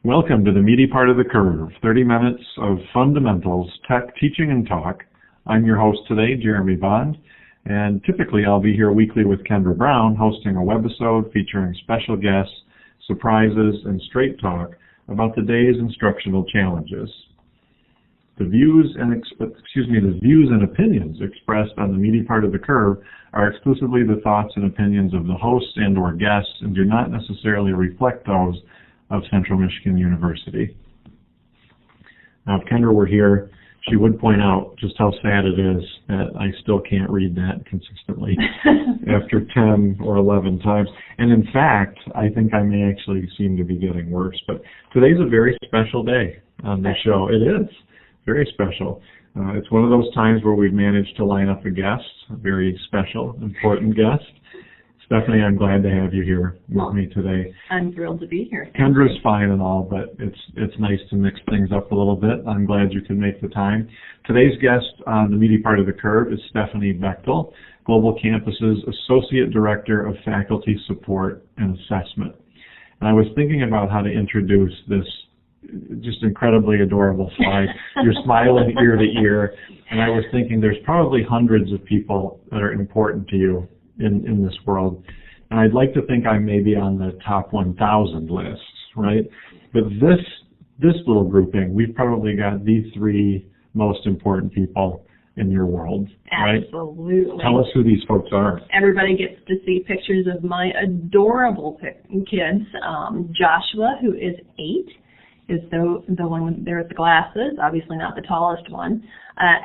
Welcome to the meaty part of the curve, 30 minutes of fundamentals, tech, teaching, and talk. I'm your host today, Jeremy Bond, and typically I'll be here weekly with Kendra Brown, hosting a webisode featuring special guests, surprises, and straight talk about the day's instructional challenges. The views and opinions expressed on the meaty part of the curve are exclusively the thoughts and opinions of the hosts and/or guests and do not necessarily reflect those of Central Michigan University. Now, if Kendra were here, she would point out just how sad it is that I still can't read that consistently after 10 or 11 times. And in fact, I think I may actually seem to be getting worse. But today's a very special day on the show. It is very special. It's one of those times where we've managed to line up a guest, a very special, important guest. Stephanie, I'm glad to have you here with me today. I'm thrilled to be here. Kendra's fine and all, but it's nice to mix things up a little bit. I'm glad you could make the time. Today's guest on the meaty part of the curve is Stephanie Bechtel, Global Campus's Associate Director of Faculty Support and Assessment. And I was thinking about how to introduce this just incredibly adorable slide. You're smiling ear to ear, and I was thinking there's probably hundreds of people that are important to you in this world, and I'd like to think I'm maybe on the top 1,000 lists, right? But this little grouping, we've probably got the three most important people in your world, right? Absolutely. Tell us who these folks are. Everybody gets to see pictures of my adorable kids. Joshua, who is 8, is the one there with the glasses, obviously not the tallest one.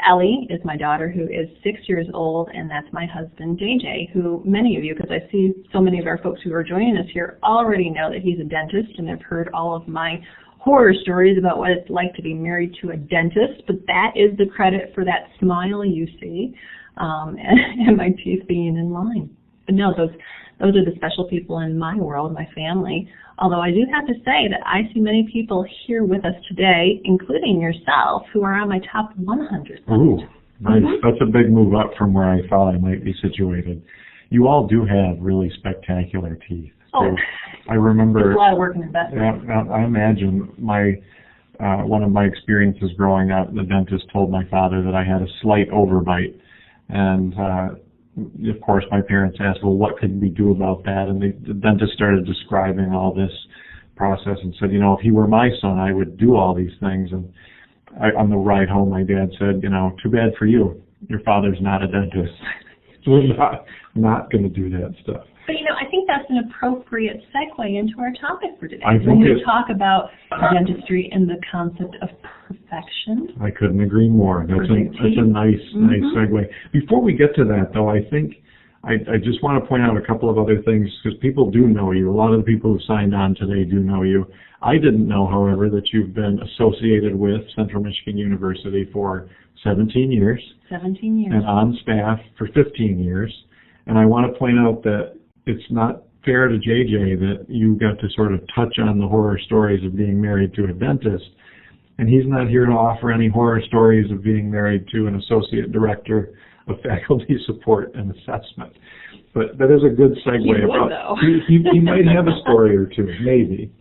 Ellie is my daughter, who is 6 years old, and that's my husband, JJ, who many of you, because I see so many of our folks who are joining us here, already know that he's a dentist, and have heard all of my horror stories about what it's like to be married to a dentist, but that is the credit for that smile you see, and my teeth being in line. But no, those are the special people in my world, my family. Although I do have to say that I see many people here with us today, including yourself, who are on my top 100 list. Ooh, nice. That's a big move up from where I thought I might be situated. You all do have really spectacular teeth. Oh, I remember. There's a lot of work and investment. I imagine one of my experiences growing up, the dentist told my father that I had a slight overbite, and of course, my parents asked, well, what could we do about that? And the dentist started describing all this process and said, if he were my son, I would do all these things. And on the ride home, my dad said, too bad for you. Your father's not a dentist. So we're not going to do that stuff. But, I think that's an appropriate segue into our topic for today. When we talk about dentistry and the concept of perfection. I couldn't agree more. That's a nice segue. Before we get to that, though, I think I just want to point out a couple of other things, because people do know you. A lot of the people who signed on today do know you. I didn't know, however, that you've been associated with Central Michigan University for 17 years. 17 years. And on staff for 15 years. And I want to point out that it's not fair to JJ that you got to sort of touch on the horror stories of being married to a dentist, and he's not here to offer any horror stories of being married to an associate director of faculty support and assessment. But that is a good segue. He might have a story or two, maybe.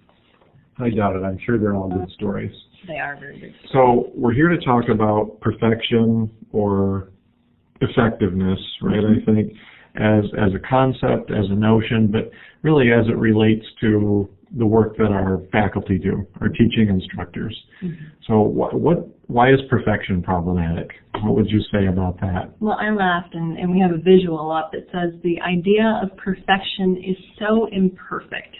I doubt it. I'm sure they're all good stories. They are very good. So we're here to talk about perfection or effectiveness, right? I think as a concept, as a notion, but really as it relates to the work that our faculty do, our teaching instructors. Mm-hmm. So why is perfection problematic? What would you say about that? Well, I laughed, and we have a visual up that says the idea of perfection is so imperfect.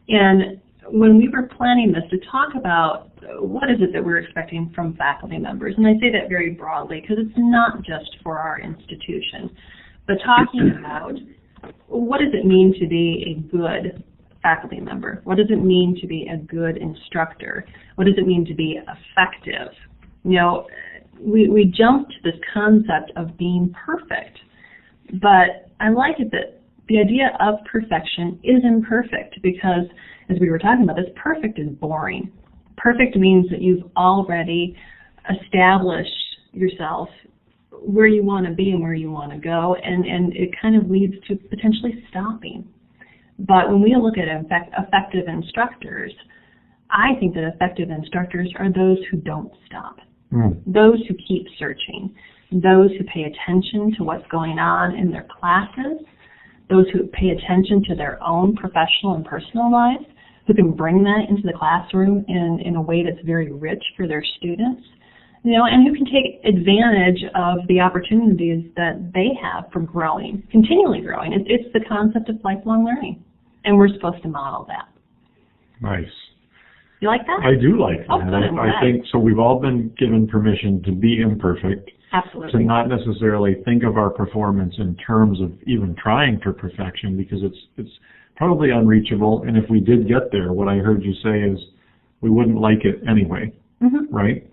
And when we were planning this to talk about what is it that we're expecting from faculty members, and I say that very broadly because it's not just for our institution, but talking about what does it mean to be a good faculty member? What does it mean to be a good instructor? What does it mean to be effective? We jump to this concept of being perfect, but I like it that the idea of perfection is imperfect because, as we were talking about this, perfect is boring. Perfect means that you've already established yourself where you want to be and where you want to go, and it kind of leads to potentially stopping. But when we look at effective instructors, I think that effective instructors are those who don't stop, those who keep searching, those who pay attention to what's going on in their classes, those who pay attention to their own professional and personal lives, who can bring that into the classroom in a way that's very rich for their students, and who can take advantage of the opportunities that they have for growing, continually growing. It's the concept of lifelong learning, and we're supposed to model that. Nice. You like that? I do like that. Oh, good. I think so. We've all been given permission to be imperfect. Absolutely. To not necessarily think of our performance in terms of even trying for perfection, because it's probably unreachable. And if we did get there, what I heard you say is we wouldn't like it anyway, right?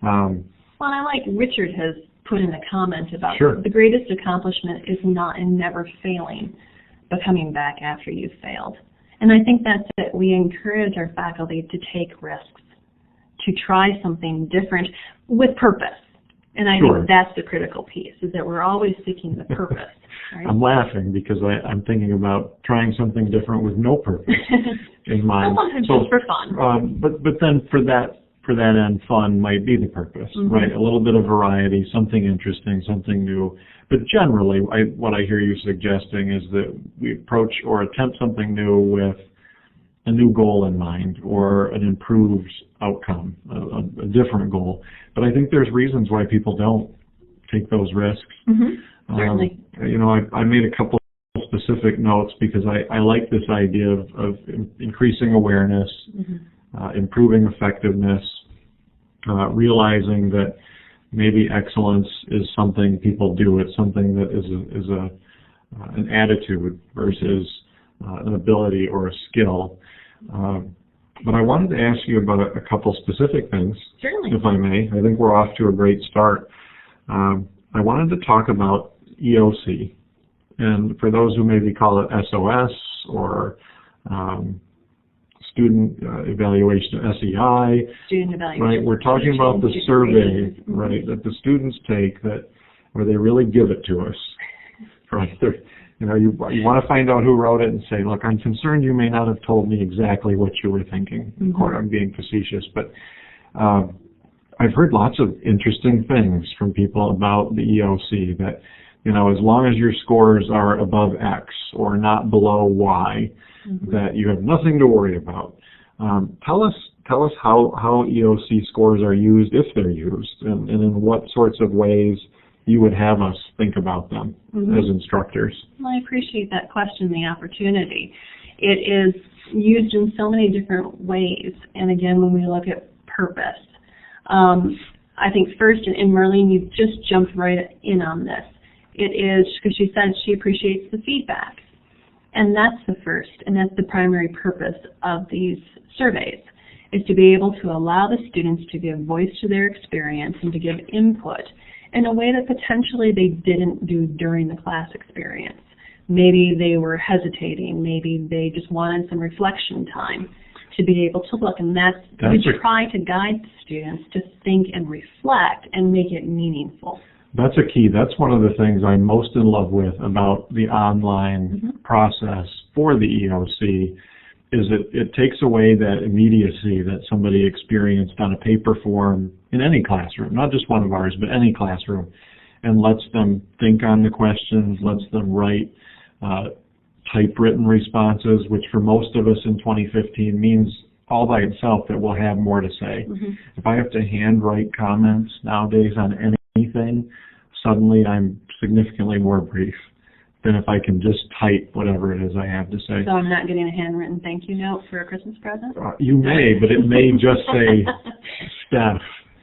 Well, I like Richard has put in a comment about Sure. the greatest accomplishment is not in never failing, but coming back after you've failed. And I think that's it. We encourage our faculty to take risks, to try something different with purpose. And I Sure. think that's the critical piece, is that we're always seeking the purpose. Right? I'm laughing because I'm thinking about trying something different with no purpose in mind. Sometimes just for fun. But then for that end, fun might be the purpose, right? A little bit of variety, something interesting, something new. But generally, what I hear you suggesting is that we approach or attempt something new with a new goal in mind or an improved outcome, a different goal. But I think there's reasons why people don't take those risks. Certainly. I made a couple of specific notes because I like this idea of increasing awareness, improving effectiveness, realizing that maybe excellence is something people do. It's something that is an attitude versus an ability or a skill. But I wanted to ask you about a couple specific things, Certainly. if I may. I think we're off to a great start. I wanted to talk about EOC, and for those who maybe call it SOS or student evaluation, SEI, Student evaluation. right? We're talking about the survey, right, that the students take where they really give it to us, right? You want to find out who wrote it and say, look, I'm concerned you may not have told me exactly what you were thinking. Of course, I'm being facetious, but I've heard lots of interesting things from people about the EOC that, as long as your scores are above X or not below Y, that you have nothing to worry about. Tell us how EOC scores are used, if they're used, and in what sorts of ways you would have us think about them as instructors. Well, I appreciate that question, the opportunity. It is used in so many different ways. And again, when we look at purpose, I think first, and Marlene, you just jumped right in on this. It is, because she said she appreciates the feedback. And that's the first, and that's the primary purpose of these surveys, is to be able to allow the students to give voice to their experience and to give input in a way that potentially they didn't do during the class experience. Maybe they were hesitating, maybe they just wanted some reflection time to be able to look, and we try to guide the students to think and reflect and make it meaningful. That's a key. That's one of the things I'm most in love with about the online process for the EOC, is it takes away that immediacy that somebody experienced on a paper form in any classroom, not just one of ours, but any classroom, and lets them think on the questions, lets them write typewritten responses, which for most of us in 2015 means all by itself that we'll have more to say. If I have to handwrite comments nowadays on anything, suddenly I'm significantly more brief than if I can just type whatever it is I have to say. So I'm not getting a handwritten thank you note for a Christmas present? You may, but it may just say, Steph,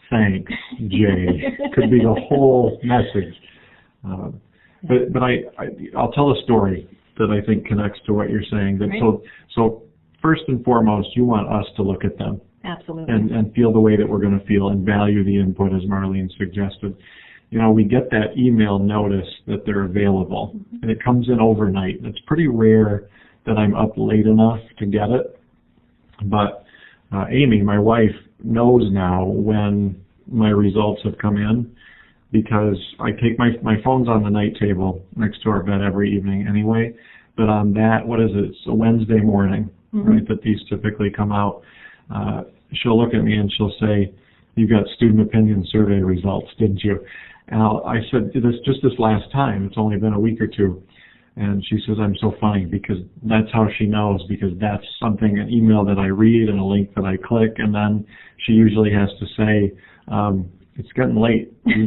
thanks, Jay. Could be the whole message. But I'll tell a story that I think connects to what you're saying. That so first and foremost, you want us to look at them. Absolutely. And feel the way that we're going to feel and value the input, as Marlene suggested. We get that email notice that they're available, and it comes in overnight. It's pretty rare that I'm up late enough to get it, but Amy, my wife, knows now when my results have come in, because I take my phone's on the night table next to our bed every evening anyway, but on that, it's a Wednesday morning, right, that these typically come out. she'll look at me and she'll say, "You got student opinion survey results, didn't you?" And I said, this last time. It's only been a week or two." And she says, "I'm so funny because that's how she knows, because that's something, an email that I read and a link that I click." And then she usually has to say, "It's getting late. You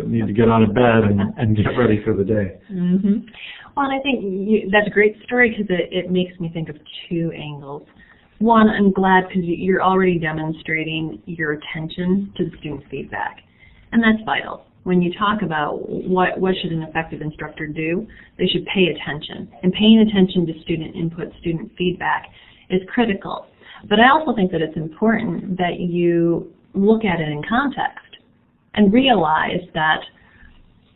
need to get out of bed and get ready for the day." Mm-hmm. Well, and I think that's a great story because it makes me think of two angles. One, I'm glad because you're already demonstrating your attention to the student feedback, and that's vital. When you talk about what should an effective instructor do, they should pay attention. And paying attention to student input, student feedback is critical. But I also think that it's important that you look at it in context and realize that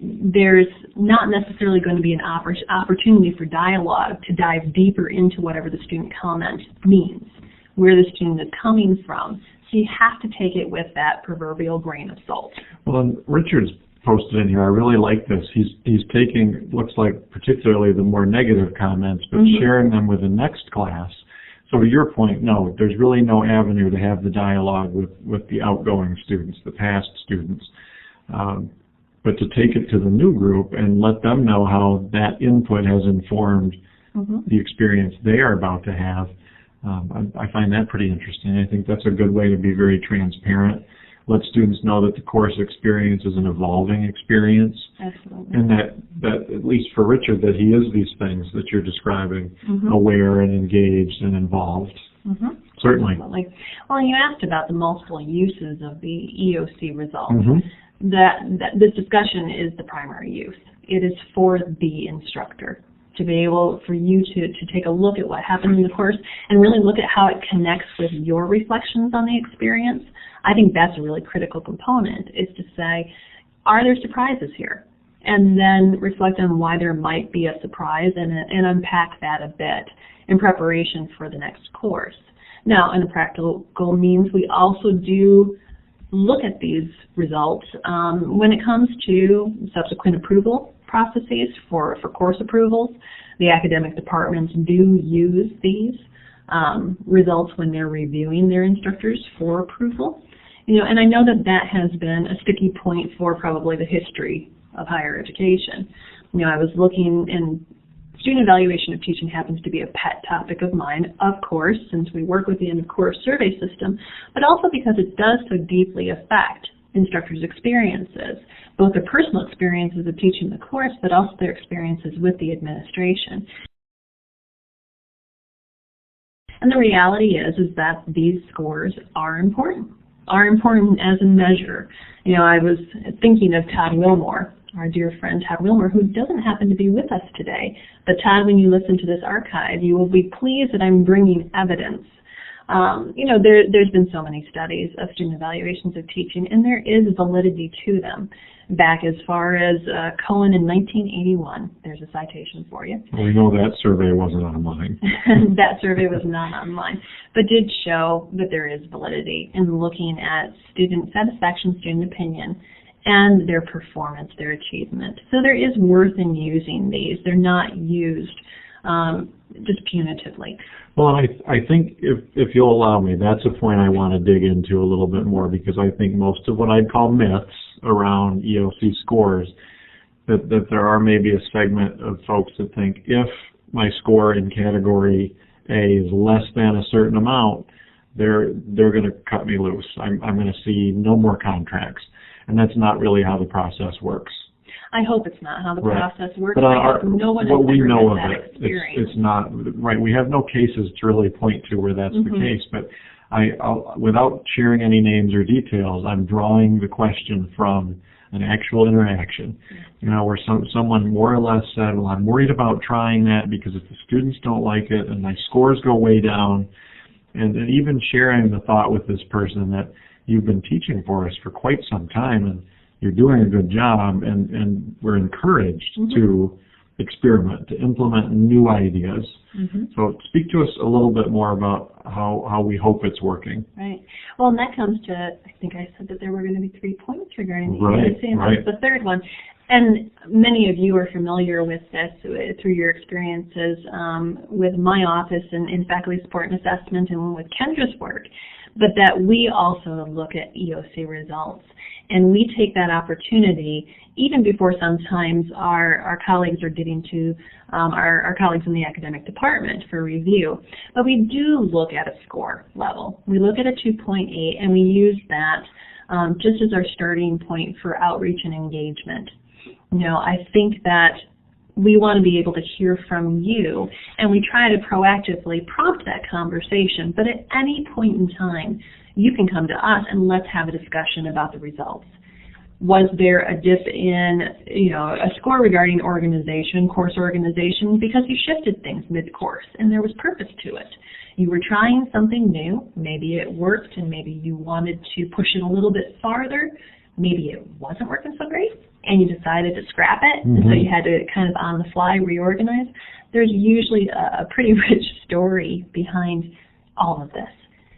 there's not necessarily going to be an opportunity for dialogue to dive deeper into whatever the student comment means, where the student is coming from. So you have to take it with that proverbial grain of salt. Well, and Richard's posted in here, I really like this. He's taking, looks like particularly the more negative comments, but sharing them with the next class. So to your point, no, there's really no avenue to have the dialogue with the outgoing students, the past students. But to take it to the new group and let them know how that input has informed the experience they are about to have, I find that pretty interesting. I think that's a good way to be very transparent. Let students know that the course experience is an evolving experience. Absolutely. And that at least for Richard, that he is these things that you're describing, aware and engaged and involved. Certainly. Absolutely. Well, you asked about the multiple uses of the EOC results. That this discussion is the primary use. It is for the instructor to be able for you to take a look at what happened in the course and really look at how it connects with your reflections on the experience. I think that's a really critical component, is to say, are there surprises here? And then reflect on why there might be a surprise and unpack that a bit in preparation for the next course. Now, in a practical means, we also do look at these results when it comes to subsequent approval processes for course approvals. The academic departments do use these results when they're reviewing their instructors for approval. And I know that has been a sticky point for probably the history of higher education. I was looking, and student evaluation of teaching happens to be a pet topic of mine, of course, since we work with the end-of-course survey system, but also because it does so deeply affect instructors' experiences, both their personal experiences of teaching the course, but also their experiences with the administration. And the reality is that these scores are important as a measure. I was thinking of Todd Wilmore, our dear friend Todd Wilmore, who doesn't happen to be with us today. But Todd, when you listen to this archive, you will be pleased that I'm bringing evidence. There's been so many studies of student evaluations of teaching, and there is validity to them. Back as far as Cohen in 1981. There's a citation for you. Well, we know that survey wasn't online. That survey was not online, but did show that there is validity in looking at student satisfaction, student opinion, and their performance, their achievement. So there is worth in using these. They're not used just punitively. Well, I think if you'll allow me, that's a point I want to dig into a little bit more, because I think most of what I'd call myths around EOC scores, that there are maybe a segment of folks that think if my score in category A is less than a certain amount, they're going to cut me loose. I'm going to see no more contracts. And that's not really how the process works. I hope it's not how the process works. But no one what we know of that it, experience. it's not right. We have no cases to really point to where that's the case. But I'll, without sharing any names or details, I'm drawing the question from an actual interaction. Where someone more or less said, "Well, I'm worried about trying that because if the students don't like it and my scores go way down," and even sharing the thought with this person that you've been teaching for us for quite some time and you're doing a good job, and we're encouraged to experiment, to implement new ideas. So speak to us a little bit more about how we hope it's working. Right. Well, and that comes to, I think I said that there were going to be 3 points regarding the EOC, and that's the third one. And many of you are familiar with this through your experiences with my office in faculty support and assessment and with Kendra's work, but that we also look at EOC results. And we take that opportunity even before sometimes our colleagues are getting to our colleagues in the academic department for review. But we do look at a score level. We look at a 2.8 and we use that just as our starting point for outreach and engagement. I think that we want to be able to hear from you, and we try to proactively prompt that conversation, but at any point in time, you can come to us and let's have a discussion about the results. Was there a dip in, a score regarding organization, course organization, because you shifted things mid-course and there was purpose to it? You were trying something new, maybe it worked and maybe you wanted to push it a little bit farther, maybe it wasn't working so great and you decided to scrap it, and so you had to kind of on the fly reorganize. There's usually a pretty rich story behind all of this.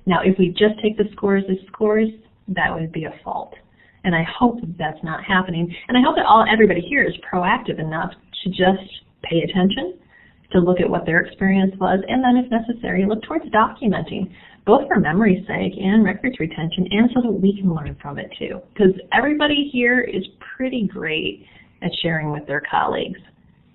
Now, if we just take the scores as scores, that would be a fault. And I hope that's not happening. And I hope that everybody here is proactive enough to just pay attention, to look at what their experience was, and then if necessary, look towards documenting, both for memory's sake and records retention, and so that we can learn from it too. Because everybody here is pretty great at sharing with their colleagues.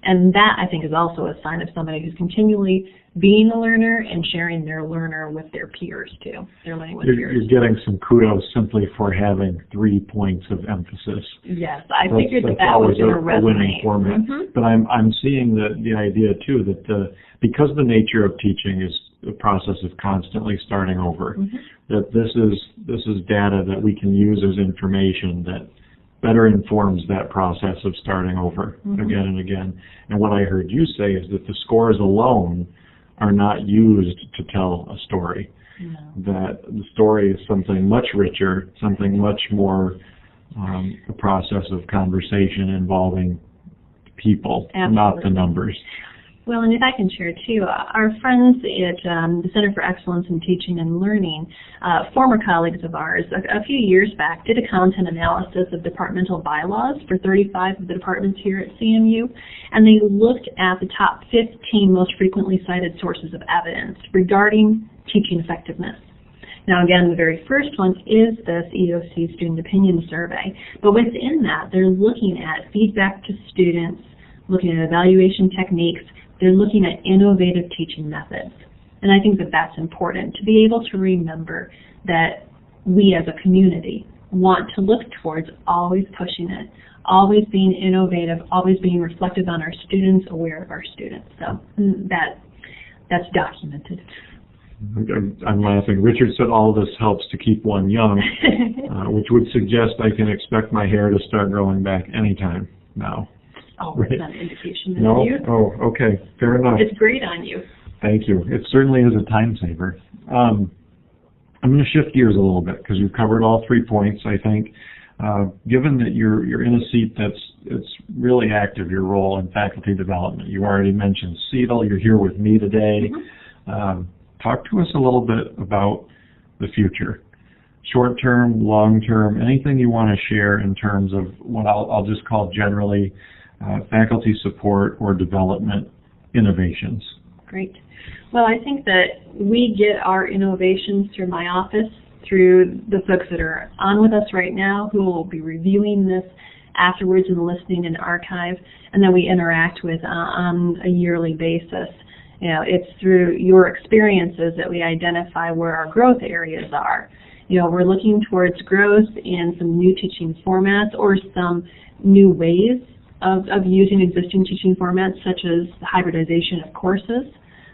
And that, I think, is also a sign of somebody who's continually being a learner and sharing their learner with their peers too. They're learning with peers. You're getting some kudos simply for having 3 points of emphasis. Yes, I figured that was going to resonate. A winning format. But I'm seeing the idea too that because the nature of teaching is a process of constantly starting over, that this is data that we can use as information that better informs that process of starting over again and again. And what I heard you say is that the scores alone are not used to tell a story. No. That the story is something much richer, something much more a process of conversation involving people, not the numbers. Well, and if I can share too, our friends at the Center for Excellence in Teaching and Learning, former colleagues of ours, a few years back did a content analysis of departmental bylaws for 35 of the departments here at CMU, and they looked at the top 15 most frequently cited sources of evidence regarding teaching effectiveness. Now again, the very first one is this EOC Student Opinion Survey, but within that they're looking at feedback to students, looking at evaluation techniques, they're looking at innovative teaching methods. And I think that that's important, to be able to remember that we as a community want to look towards always pushing it, always being innovative, always being reflective on our students, aware of our students. So that's documented. I'm laughing. Richard said all this helps to keep one young, which would suggest I can expect my hair to start growing back anytime now. Oh, right. That's not an indication of No? youth. Oh, okay. Fair enough. It's great on you. Thank you. It certainly is a time saver. I'm going to shift gears a little bit because you've covered all 3 points, I think. Given that you're in a seat it's really active, your role in faculty development. You already mentioned CETL. You're here with me today. Talk to us a little bit about the future. Short-term, long-term, anything you want to share in terms of what I'll just call generally faculty support or development innovations. Great. Well, I think that we get our innovations through my office, through the folks that are on with us right now who will be reviewing this afterwards and listening in archive, and then we interact with on a yearly basis. It's through your experiences that we identify where our growth areas are. We're looking towards growth in some new teaching formats or some new ways of using existing teaching formats, such as the hybridization of courses,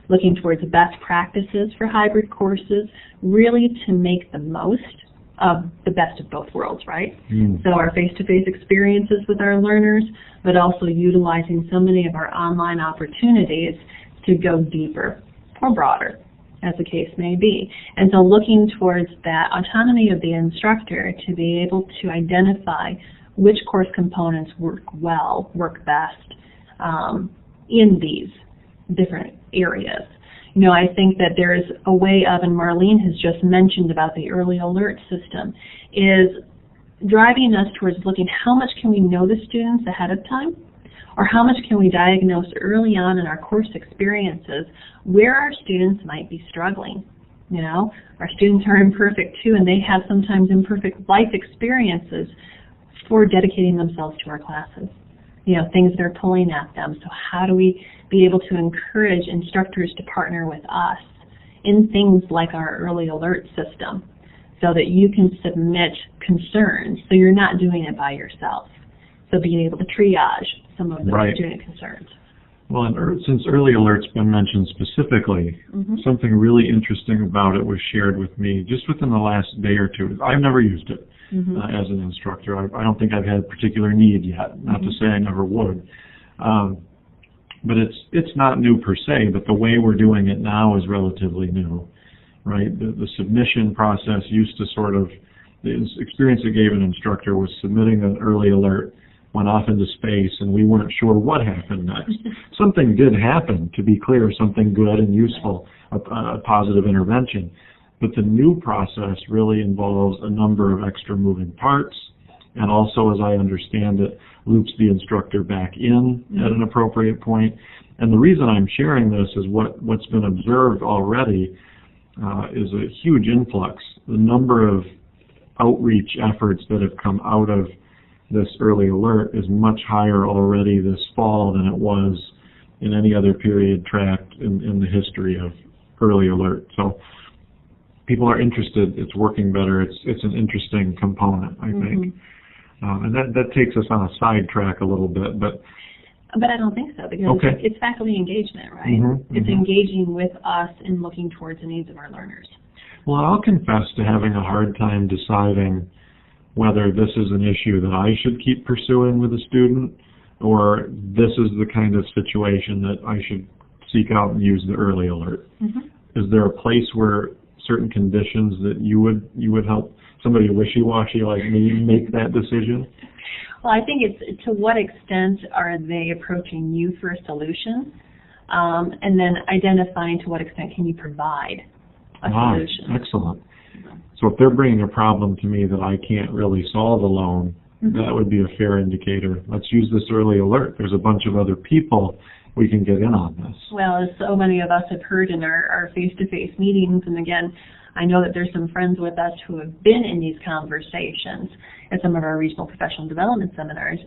looking towards best practices for hybrid courses, really to make the most of the best of both worlds, right? So our face-to-face experiences with our learners, but also utilizing so many of our online opportunities to go deeper or broader, as the case may be. And so looking towards that autonomy of the instructor to be able to identify which course components work best in these different areas. I think that there is a way of, and Marlene has just mentioned about the early alert system, is driving us towards looking how much can we know the students ahead of time, or how much can we diagnose early on in our course experiences where our students might be struggling. You know, our students are imperfect too, and they have sometimes imperfect life experiences for dedicating themselves to our classes. You know, things that are pulling at them. So how do we be able to encourage instructors to partner with us in things like our early alert system so that you can submit concerns so you're not doing it by yourself. So being able to triage some of the student concerns. Well, and since early alert's been mentioned specifically, something really interesting about it was shared with me just within the last day or two. I've never used it as an instructor. I don't think I've had particular need yet, not to say I never would. But it's not new per se, but the way we're doing it now is relatively new, right? The submission process used to sort of, the experience it gave an instructor was submitting an early alert, went off into space, and we weren't sure what happened next. Something did happen, to be clear, something good and useful, a positive intervention. But the new process really involves a number of extra moving parts, and also, as I understand it, loops the instructor back in at an appropriate point. And the reason I'm sharing this is what's been observed already is a huge influx. The number of outreach efforts that have come out of this early alert is much higher already this fall than it was in any other period tracked in the history of early alert. So people are interested. It's working better. It's an interesting component, I think. And that takes us on a sidetrack a little bit, but I don't think so, because it's faculty engagement, right? It's engaging with us and looking towards the needs of our learners. Well, I'll confess to having a hard time deciding whether this is an issue that I should keep pursuing with a student, or this is the kind of situation that I should seek out and use the early alert. Is there a place where certain conditions that you would help somebody wishy-washy like me make that decision? Well, I think it's to what extent are they approaching you for a solution, and then identifying to what extent can you provide a solution. Excellent. So if they're bringing a problem to me that I can't really solve alone, that would be a fair indicator. Let's use this early alert. There's a bunch of other people we can get in on this. Well, as so many of us have heard in our face-to-face meetings, and again, I know that there's some friends with us who have been in these conversations at some of our regional professional development seminars.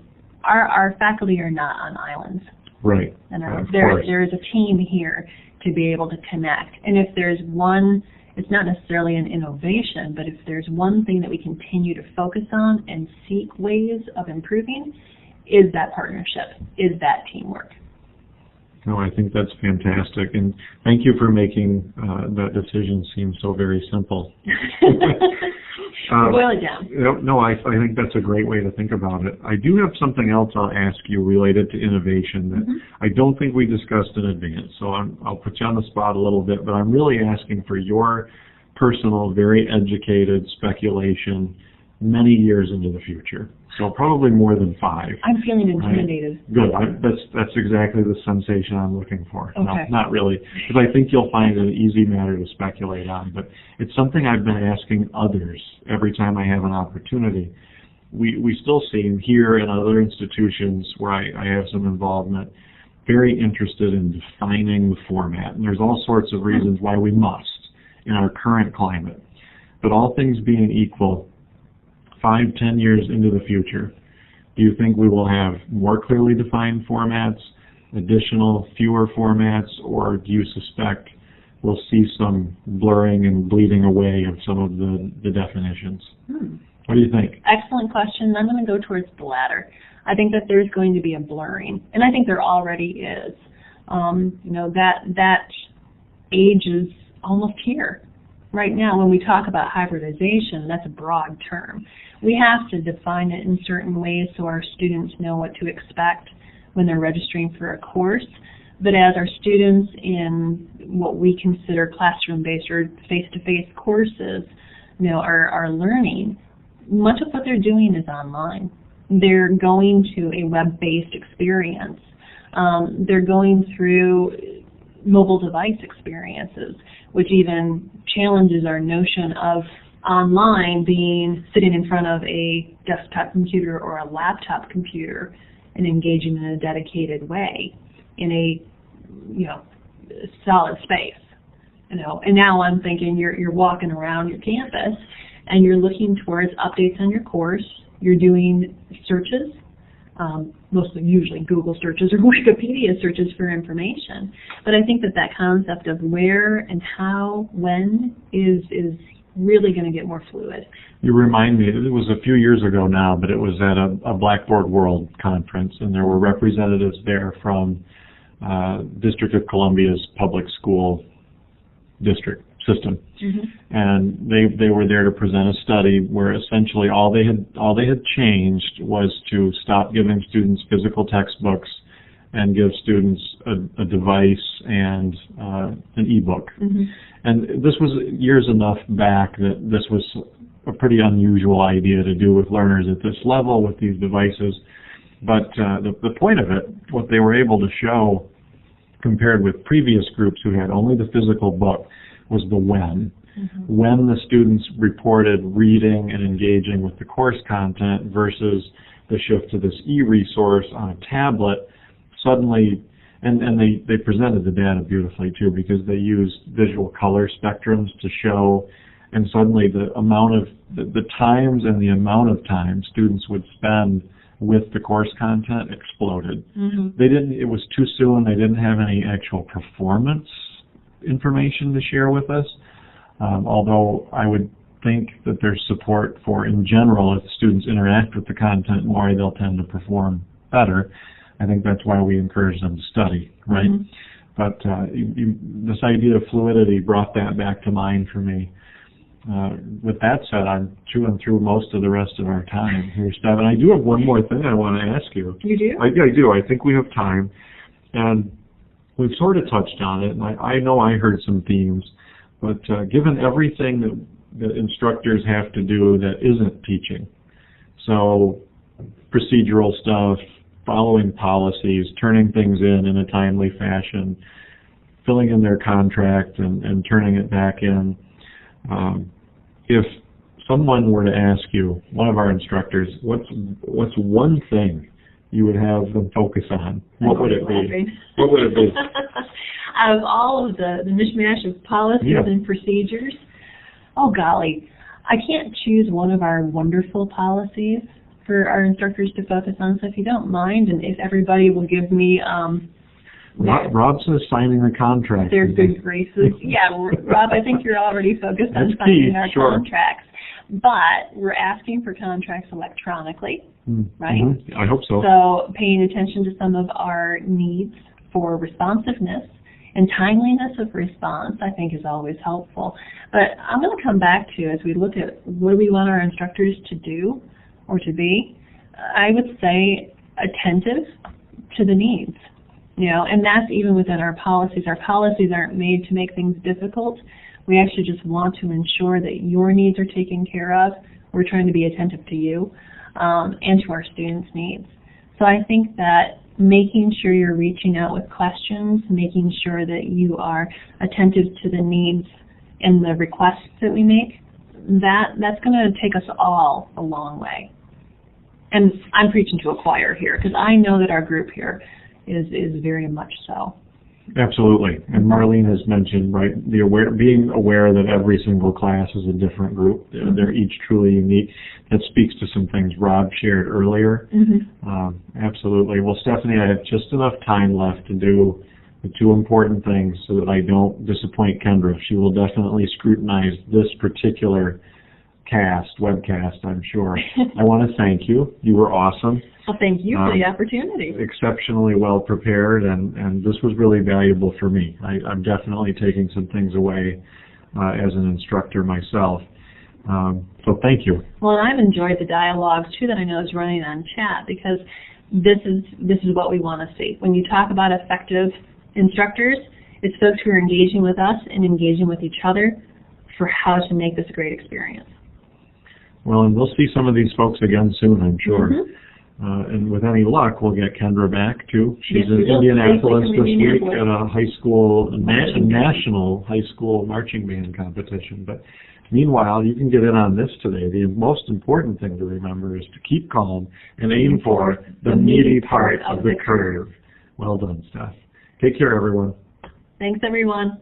Our faculty are not on islands. Right. And there is a team here to be able to connect. And if there's one, it's not necessarily an innovation, but if there's one thing that we continue to focus on and seek ways of improving, is that partnership, is that teamwork. No, I think that's fantastic, and thank you for making that decision seem so very simple. Boil it down. No, I think that's a great way to think about it. I do have something else I'll ask you related to innovation that I don't think we discussed in advance, so I'll put you on the spot a little bit, but I'm really asking for your personal, very educated speculation many years into the future. So probably more than 5. I'm feeling intimidated. Right? Good. That's exactly the sensation I'm looking for. Okay. No, not really, because I think you'll find it an easy matter to speculate on. But it's something I've been asking others every time I have an opportunity. We still seem here and other institutions where I have some involvement very interested in defining the format. And there's all sorts of reasons why we must in our current climate. But all things being equal, 5-10 years into the future, do you think we will have more clearly defined formats, additional, fewer formats, or do you suspect we'll see some blurring and bleeding away of some of the definitions? What do you think? Excellent question. I'm going to go towards the latter. I think that there's going to be a blurring, and I think there already is. That age is almost here. Right now, when we talk about hybridization, that's a broad term. We have to define it in certain ways so our students know what to expect when they're registering for a course. But as our students in what we consider classroom-based or face-to-face courses, are learning, much of what they're doing is online. They're going to a web-based experience. They're going through mobile device experiences, which even challenges our notion of online being sitting in front of a desktop computer or a laptop computer and engaging in a dedicated way in a, solid space. And now I'm thinking you're walking around your campus and you're looking towards updates on your course. You're doing searches, mostly usually Google searches or Wikipedia searches for information. But I think that concept of where and how, when is really going to get more fluid. You remind me, it was a few years ago now, but it was at a Blackboard World conference, and there were representatives there from District of Columbia's public school district system. Mm-hmm. And they were there to present a study where essentially all they had changed was to stop giving students physical textbooks and give students a device and an e-book. Mm-hmm. And this was years enough back that this was a pretty unusual idea to do with learners at this level with these devices. But the point of it, what they were able to show compared with previous groups who had only the physical book, was the when. Mm-hmm. When the students reported reading and engaging with the course content versus the shift to this e-resource on a tablet, suddenly, and they presented the data beautifully too, because they used visual color spectrums to show, and suddenly the amount of, the times and the amount of time students would spend with the course content exploded. Mm-hmm. It was too soon, they didn't have any actual performance information to share with us, although I would think that there's support for, in general, if students interact with the content more, they'll tend to perform better. I think that's why we encourage them to study, right? Mm-hmm. But this idea of fluidity brought that back to mind for me. With that said, I'm chewing through most of the rest of our time here, Steph, and I do have one more thing I want to ask you. You do? I do. I think we have time, and we've sort of touched on it, and I know I heard some themes, but given everything that instructors have to do that isn't teaching, so procedural stuff, following policies, turning things in a timely fashion, filling in their contract and turning it back in, if someone were to ask you, one of our instructors, what's one thing you would have them focus on, what would it be? What would it be? Out of all of the mishmash of policies and procedures, oh golly, I can't choose one of our wonderful policies for our instructors to focus on, so if you don't mind, and if everybody will give me Rob says signing the contract. Their good graces. Yeah, Rob, I think you're already focused on signing our contracts. But we're asking for contracts electronically, right? Mm-hmm. I hope so. So paying attention to some of our needs for responsiveness and timeliness of response, I think, is always helpful. But I'm going to come back to, as we look at what do we want our instructors to do or to be, I would say attentive to the needs. And that's even within our policies. Our policies aren't made to make things difficult. We actually just want to ensure that your needs are taken care of. We're trying to be attentive to you and to our students' needs. So I think that making sure you're reaching out with questions, making sure that you are attentive to the needs and the requests that we make, that's going to take us all a long way. And I'm preaching to a choir here, because I know that our group here is very much so. Absolutely. And Marlene has mentioned, right, being aware that every single class is a different group. They're each truly unique. That speaks to some things Rob shared earlier. Mm-hmm. Absolutely. Well, Stephanie, I have just enough time left to do the two important things so that I don't disappoint Kendra. She will definitely scrutinize this particular webcast, I'm sure. I want to thank you. You were awesome. Well, thank you for the opportunity. Exceptionally well prepared, and this was really valuable for me. I'm definitely taking some things away as an instructor myself. So thank you. Well, and I've enjoyed the dialogue too that I know is running on chat, because this is what we want to see. When you talk about effective instructors, it's folks who are engaging with us and engaging with each other for how to make this a great experience. Well, and we'll see some of these folks again soon, I'm sure. Mm-hmm. And with any luck, we'll get Kendra back too. She's Yes, in we will. Indianapolis Thank this you, week Indianapolis. at a high school, national high school marching band competition. But meanwhile, you can get in on this today. The most important thing to remember is to keep calm and aim for the meaty part of the curve. Well done, Steph. Take care, everyone. Thanks, everyone.